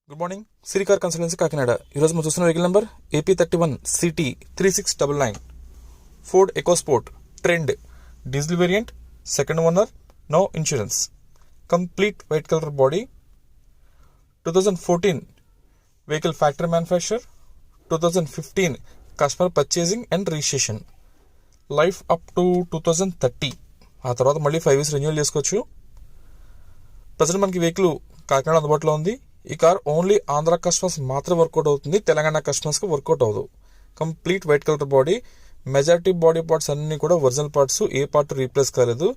Good morning, Srikar consultancy Kakinada. ఈరోజు మనం చూస్తున్న vehicle number AP31 CT 3699 Ford EcoSport trend diesel variant, second owner, no insurance, complete white colour body, 2014 vehicle factory manufacture, 2015 customer purchasing and registration, life up to 2030. ఆ తర్వాత మళ్ళీ 5 years renewal చేసుకోవచ్చు. Present మనకి vehicle Kakinada అందుబాటులో ఉంది. ఈ car only Andhra customers మాత్రం work out అవుతుంది, తెలంగాణ కస్టమర్స్కి వర్కౌట్ అవ్వదు. Complete white colour body, majority body parts అన్నీ కూడా ఒరిజినల్ పార్ట్స్, ఏ పార్ట్ రీప్లేస్ కాలేదు.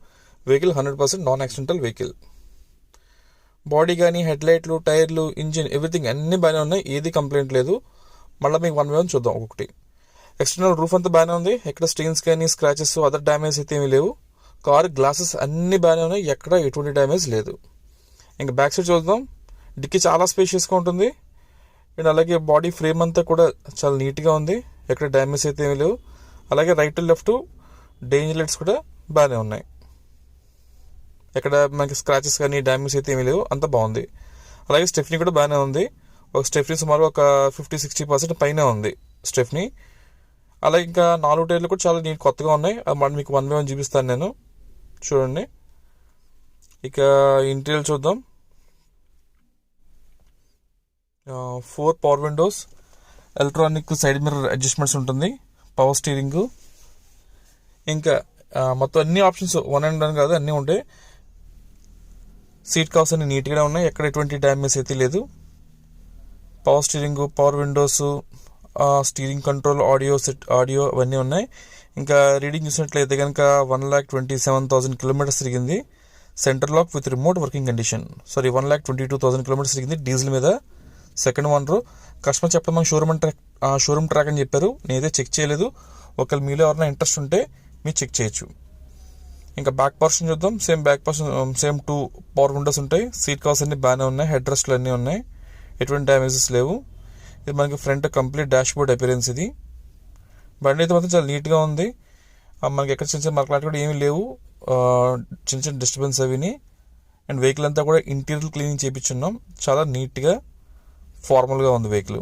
Vehicle 100% non accidental vehicle. Body కానీ, హెడ్ లైట్లు, టైర్లు, ఇంజిన్, ఎవ్రీథింగ్ అన్ని బాగానే ఉన్నాయి, ఏది కంప్లైంట్ లేదు. మళ్ళీ మీకు వన్ బై వన్ చూద్దాం ఒక్కొక్కటి. ఎక్స్టర్నల్ రూఫ్ అంతా బాగానే ఉంది, ఎక్కడ స్టెయిన్స్ కానీ, స్క్రాచెస్, అదర్ డ్యామేజ్ అయితే ఏమీ లేవు. కార్ గ్లాసెస్ అన్ని బాగానే ఉన్నాయి, ఎక్కడ ఎటువంటి డ్యామేజ్ లేదు. ఇంకా బ్యాక్ సైడ్ చూద్దాం. డిక్కీ చాలా స్పేషియస్గా ఉంటుంది అండ్ అలాగే బాడీ ఫ్రేమ్ అంతా కూడా చాలా నీట్గా ఉంది, ఎక్కడ డ్యామేజ్ అయితే ఏమీ లేవు. అలాగే రైట్ లెఫ్ట్ డేంజర్ లైట్స్ కూడా బాగానే ఉన్నాయి, ఎక్కడ మనకి స్క్రాచెస్ కానీ డ్యామేజ్ అయితే ఏమీ లేవు, అంతా బాగుంది. అలాగే స్టెఫ్నీ కూడా బాగానే ఉంది, ఒక స్టెఫ్నీ సుమారు ఒక 50-60% పైన ఉంది స్టెఫ్నీ. అలాగే ఇంకా 4 టైర్లు కూడా చాలా నీట్ కొత్తగా ఉన్నాయి, అది మీకు వన్ బై వన్ చూపిస్తాను నేను, చూడండి. ఇక ఇంటీరియర్ చూద్దాం. 4 power Windows, electronic side mirror adjustments ఉంటుంది, పవర్ స్టీరింగ్, ఇంకా మొత్తం అన్ని ఆప్షన్స్ 1 and 1 కాదు, అన్నీ ఉంటాయి. సీట్ కవర్స్ అన్ని నీట్గానే ఉన్నాయి, ఎక్కడ ఎటువంటి డ్యామేజ్ అయితే లేదు. Power steering, power windows, steering control, audio అవన్నీ ఉన్నాయి. ఇంకా రీడింగ్ చూసినట్లయితే కనుక 1,27,000 kilometers తిరిగింది. Centre lock with remote working condition. 1,22,000 kilometers తిరిగింది డీజిల్ మీద. Second owner. కస్టమర్ చెప్పడం మనకు షోరూమ్ ట్రాక్ అని చెప్పారు, నేనైతే చెక్ చేయలేదు. ఒకవేళ మీలో ఎవరైనా ఇంట్రెస్ట్ ఉంటే మీరు చెక్ చేయొచ్చు. ఇంకా బ్యాక్ పోర్షన్ చూద్దాం. Back portion same 2 power Windows ఉంటాయి, సీట్ కవర్స్ అన్ని బాగానే ఉన్నాయి, హెడ్ రెస్ట్లు అన్నీ ఉన్నాయి, ఎటువంటి డ్యామేజెస్ లేవు. ఇది మనకి front complete dash board appearance. ఇది బండి అయితే మాత్రం చాలా నీట్గా ఉంది, మనకి ఎక్కడ చిన్న చిన్న మరకలాంటి కూడా ఏమీ లేవు, చిన్న చిన్న డిస్టర్బెన్స్ అవిని. అండ్ వెహికల్ అంతా కూడా ఇంటీరియర్ క్లీనింగ్ చేయించున్నాం, చాలా నీట్గా ఫార్మల్గా ఉంది వెహికల్.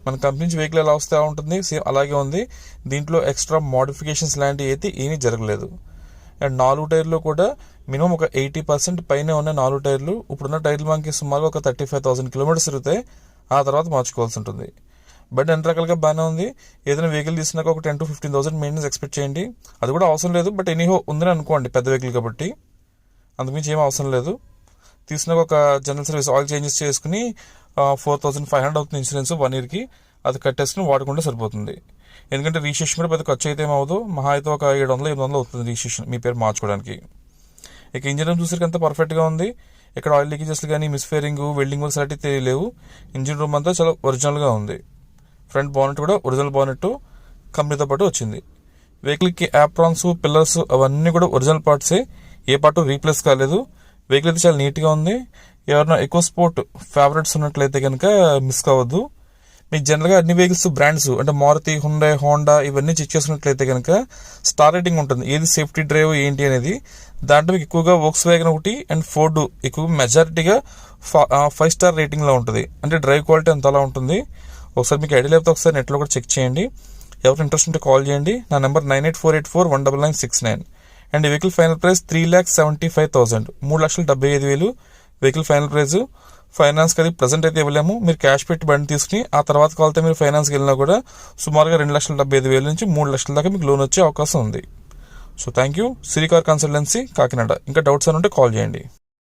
మన కంపెనీ నుంచి వెహికల్ ఎలా వస్తే ఉంటుంది, సేమ్ అలాగే ఉంది. దీంట్లో ఎక్స్ట్రా మోడిఫికేషన్స్ లాంటివి అయితే ఏమీ జరగలేదు. అండ్ 4 టైర్లు కూడా మినిమం ఒక 80% పైనే ఉన్నాయి 4 టైర్లు. ఇప్పుడున్న టైర్లు మనకి సుమారు ఒక 35,000 kilometers తిరుగుతాయి, ఆ తర్వాత మార్చుకోవాల్సి ఉంటుంది. బట్ అన్ని రకాలుగా బాగానే ఉంది. ఏదైనా వెహికల్ తీసుకున్నాక ఒక 10,000 to 15,000 మెయింటెనెన్స్ ఎక్స్పెక్ట్ చేయండి, అది కూడా అవసరం లేదు. బట్ ఎనీహో ఉందని అనుకోండి, పెద్ద వెహికల్ కాబట్టి, అందుగురించి ఏం అవసరం లేదు. తీసుకున్నాక ఒక జనరల్ సర్వీస్ ఆయిల్ చేంజెస్ చేసుకుని 4,500 అవుతుంది ఇన్సూరెన్స్ 1 yearకి, అది కట్టేసుకుని వాడుకుంటే సరిపోతుంది. ఎందుకంటే రిజిస్ట్రేషన్ కూడా పెద్ద ఖర్చు అయితే ఏమవుదు, మహా అయితే ఒక 700-800 అవుతుంది రిజిస్ట్రేషన్ మీ పేరు మార్చుకోవడానికి. ఇక ఇంజిన్ రూమ్ చూసరికి అంతా పర్ఫెక్ట్గా ఉంది, ఇక్కడ ఆయిల్ లీకేజెస్ కానీ, మిస్ఫేరింగ్, వెల్డింగ్ వర్క్స్ అలాంటివి తెలియలేవు. ఇంజిన్ రూమ్ అంతా చాలా ఒరిజినల్గా ఉంది. ఫ్రంట్ బానెట్ కూడా ఒరిజినల్ బానెట్ కంపెనీతో పాటు వచ్చింది. వెహికల్కి యాప్రాన్స్, పిల్లర్స్ అవన్నీ కూడా ఒరిజినల్ పార్ట్సే, ఏ పార్ట్ రీప్లేస్ కాలేదు. వెహికల్ అయితే చాలా నీట్గా ఉంది. ఎవరైనా ఎకోస్పోర్ట్ ఫేవరెట్స్ ఉన్నట్లయితే కనుక మిస్ కావద్దు. మీకు జనరల్గా అన్ని వెహికల్స్ బ్రాండ్స్ అంటే మారుతి, హుండై, హోండా ఇవన్నీ చెక్ చేసుకున్నట్లయితే కనుక స్టార్ రేటింగ్ ఉంటుంది, ఏది సేఫ్టీ డ్రైవ్ ఏంటి అనేది. దాంట్లో మీకు ఎక్కువగా వోక్స్వ్యాగన్ ఒకటి అండ్ ఫోర్డ్ ఎక్కువ మెజారిటీగా 5 star రేటింగ్లో ఉంటుంది, అంటే డ్రైవ్ క్వాలిటీ అంత అలా ఉంటుంది. ఒకసారి మీకు ఐడియా లేకపోతే ఒకసారి నెట్లో కూడా చెక్ చేయండి. ఎవరు ఇంట్రెస్ట్ ఉంటే కాల్ చేయండి. నా number 9848419969. And vehicle final price 3,75,000, 3,75,000 vehicle final price. ఫైనాన్స్కి అది ప్రజెంట్ అయితే ఇవ్వలేము, మీరు క్యాష్ పెట్టి బండి తీసుకుని ఆ తర్వాత కావాలంటే మీరు ఫైనాన్స్కి వెళ్ళినా కూడా సుమారుగా 2,75,000 నుంచి 3 లక్షల దాకా మీకు లోన్ వచ్చే అవకాశం ఉంది. So thank you. Srikar consultancy Kakinada. ఇంకా డౌట్స్ అని ఉంటే కాల్ చేయండి.